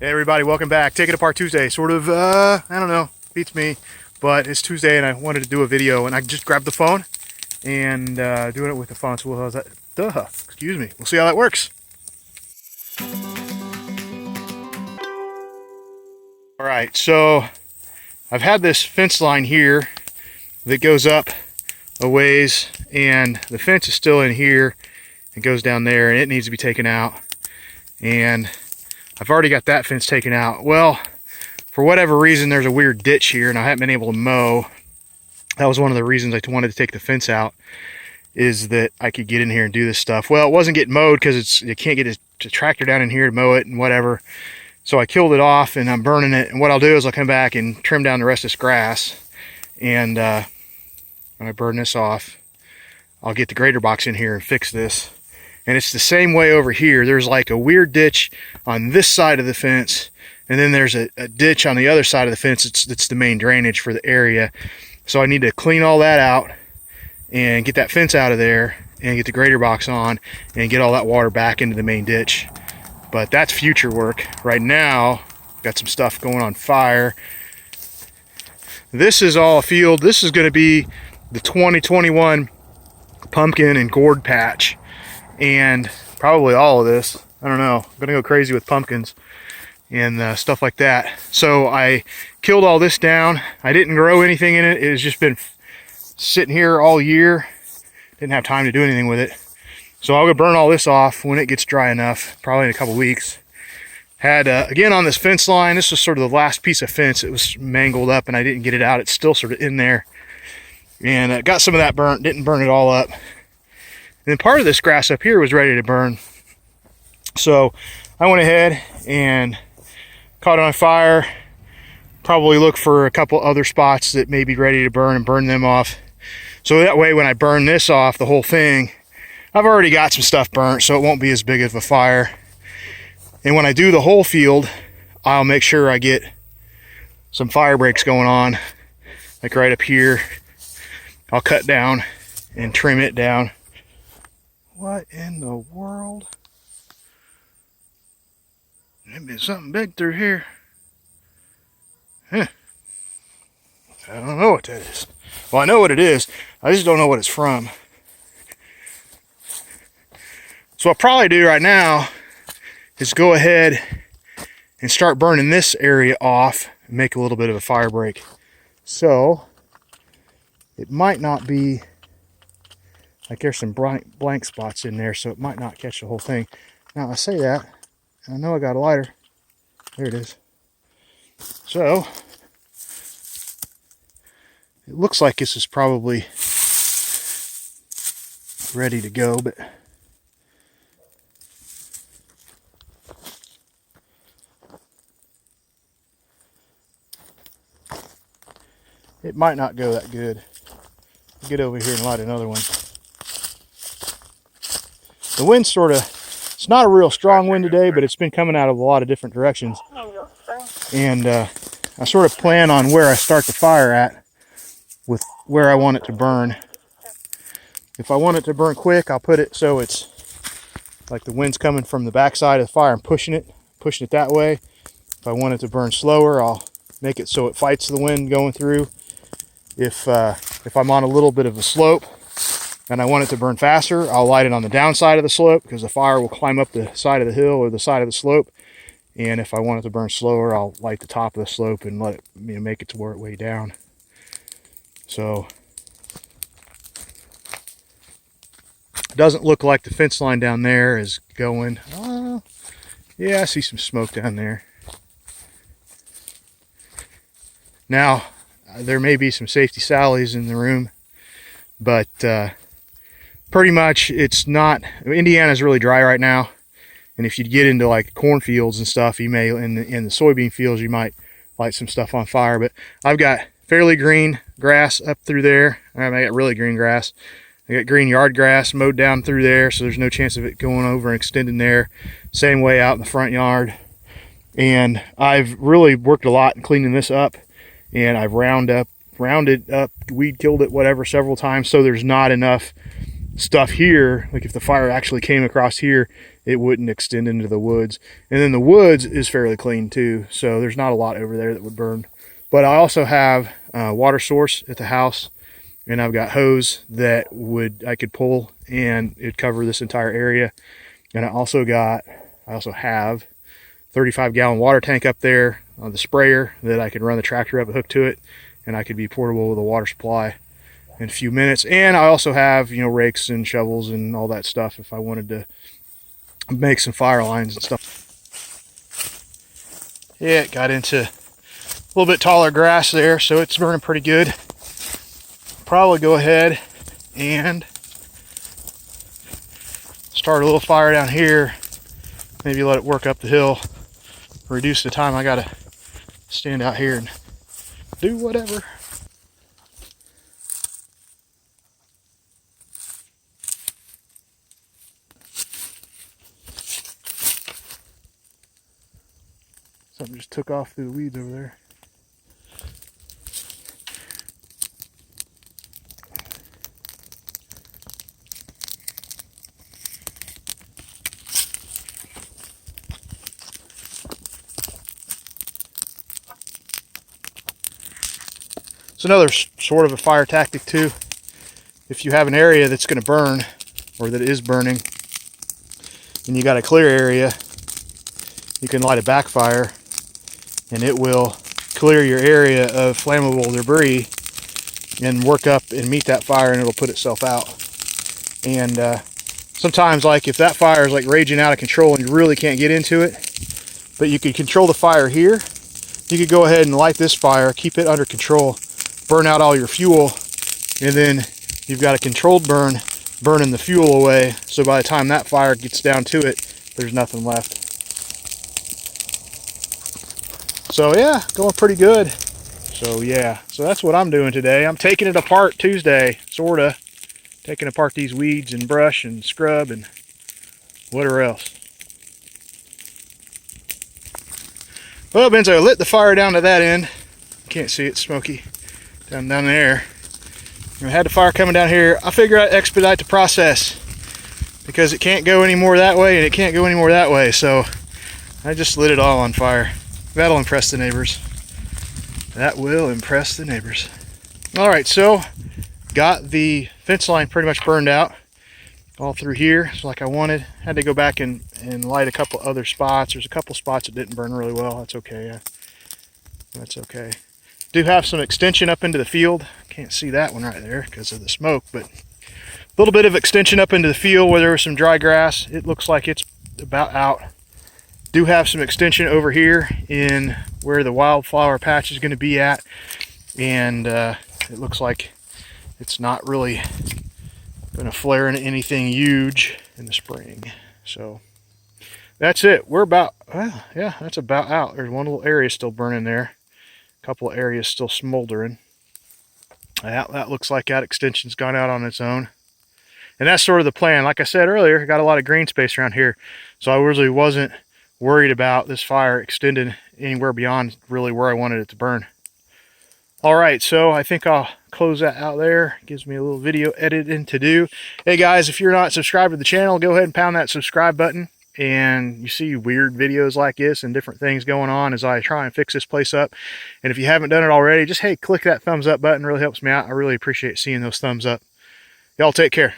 Hey everybody, welcome back. Take It Apart Tuesday. Sort of, I don't know, beats me, but it's Tuesday and I wanted to do a video and I just grabbed the phone and doing it with the phone. So how's that? Excuse me. We'll see how that works. All right, so I've had this fence line here that goes up a ways and the fence is still in here. It goes down there and it needs to be taken out. And I've already got that fence taken out. Well, for whatever reason, there's a weird ditch here and I haven't been able to mow. That was one of the reasons I wanted to take the fence out, is that I could get in here and do this stuff. Well, it wasn't getting mowed because you can't get a tractor down in here to mow it and whatever. So I killed it off and I'm burning it. And what I'll do is I'll come back and trim down the rest of this grass. And when I burn this off, I'll get the grater box in here and fix this. And it's the same way over here. There's like a weird ditch on this side of the fence, and then there's a ditch on the other side of the fence. It's the main drainage for the area. So I need to clean all that out and get that fence out of there and get the grater box on and get all that water back into the main ditch. But that's future work. Right now, got some stuff going on fire. This is all a field. This is going to be the 2021 pumpkin and gourd patch. And probably all of this, I don't know, I'm gonna go crazy with pumpkins and stuff like that. So I killed all this down. I didn't grow anything in it. It has just been sitting here all year. Didn't have time to do anything with it. So I'll go burn all this off when it gets dry enough, probably in a couple weeks. Had, again, on this fence line, this was sort of the last piece of fence. It was mangled up and I didn't get it out. It's still sort of in there. And got some of that burnt, didn't burn it all up. And then part of this grass up here was ready to burn. So I went ahead and caught it on fire. Probably look for a couple other spots that may be ready to burn and burn them off. So that way when I burn this off, the whole thing, I've already got some stuff burnt, so it won't be as big of a fire. And when I do the whole field, I'll make sure I get some fire breaks going on, like right up here. I'll cut down and trim it down. What in the world? Maybe something big through here. Huh. I don't know what that is. Well, I know what it is. I just don't know what it's from. So what I'll probably do right now is go ahead and start burning this area off and make a little bit of a fire break. So it might not be, like there's some blank spots in there, so it might not catch the whole thing. Now I say that, and I know I got a lighter. There it is. So it looks like this is probably ready to go, but it might not go that good. I'll get over here and light another one. The wind's sort of, it's not a real strong wind today, but it's been coming out of a lot of different directions. And I sort of plan on where I start the fire at with where I want it to burn. If I want it to burn quick, I'll put it so it's like the wind's coming from the backside of the fire and pushing it that way. If I want it to burn slower, I'll make it so it fights the wind going through. If I'm on a little bit of a slope and I want it to burn faster, I'll light it on the downside of the slope because the fire will climb up the side of the hill or the side of the slope. And if I want it to burn slower, I'll light the top of the slope and let it, make it to where it way down. So it doesn't look like the fence line down there is going. Yeah, I see some smoke down there. Now, there may be some safety sallies in the room, but pretty much it's not. Indiana's really dry right now, and if you get into like cornfields and stuff, you may in the soybean fields you might light some stuff on fire. But I've got fairly green grass up through there. I got really green grass. I got green yard grass mowed down through there, so there's no chance of it going over and extending there. Same way out in the front yard. And I've really worked a lot in cleaning this up, and I've rounded up, weed killed it, whatever, several times, so there's not enough stuff here. Like if the fire actually came across here, it wouldn't extend into the woods. And then the woods is fairly clean too, so there's not a lot over there that would burn. But I also have a water source at the house, and I've got hose that I could pull and it'd cover this entire area. And I also have 35-gallon water tank up there on the sprayer that I could run the tractor up and hook to it, and I could be portable with a water supply in a few minutes. And I also have, you know, rakes and shovels and all that stuff if I wanted to make some fire lines and stuff. Yeah, it got into a little bit taller grass there, so it's burning pretty good. Probably go ahead and start a little fire down here. Maybe let it work up the hill. Reduce the time I gotta stand out here and do whatever. Something just took off through the weeds over there. It's another sort of a fire tactic too. If you have an area that's going to burn, or that is burning, and you got a clear area, you can light a backfire and it will clear your area of flammable debris and work up and meet that fire, and it'll put itself out. And sometimes, like if that fire is like raging out of control and you really can't get into it, but you could control the fire here, you could go ahead and light this fire, keep it under control, burn out all your fuel, and then you've got a controlled burn, burning the fuel away, so by the time that fire gets down to it, there's nothing left. So yeah, going pretty good. So yeah, so that's what I'm doing today. I'm taking it apart Tuesday, sorta. Taking apart these weeds and brush and scrub and whatever else. Well, Benzo, I lit the fire down to that end. You can't see it, smoky. Down there. I had the fire coming down here. I figured I'd expedite the process because it can't go any more that way and it can't go any more that way. So I just lit it all on fire. That'll impress the neighbors. That will impress the neighbors. All right, so got the fence line pretty much burned out all through here, so like I wanted. Had to go back and light a couple other spots. There's a couple spots that didn't burn really well. That's okay. That's okay. Do have some extension up into the field. Can't see that one right there because of the smoke, but a little bit of extension up into the field where there was some dry grass. It looks like it's about out. Do have some extension over here in where the wildflower patch is going to be at, and it looks like it's not really going to flare into anything huge in the spring. So that's it. We're about, well, yeah, that's about out. There's one little area still burning there. A couple of areas still smoldering. That looks like that extension's gone out on its own. And that's sort of the plan. Like I said earlier, I got a lot of green space around here, so I really wasn't worried about this fire extending anywhere beyond really where I wanted it to burn. All right, so I think I'll close that out there. Gives me a little video editing to do. Hey guys, if you're not subscribed to the channel, go ahead and pound that subscribe button. And you see weird videos like this and different things going on as I try and fix this place up. And if you haven't done it already, just, hey, click that thumbs up button. It really helps me out. I really appreciate seeing those thumbs up. Y'all take care.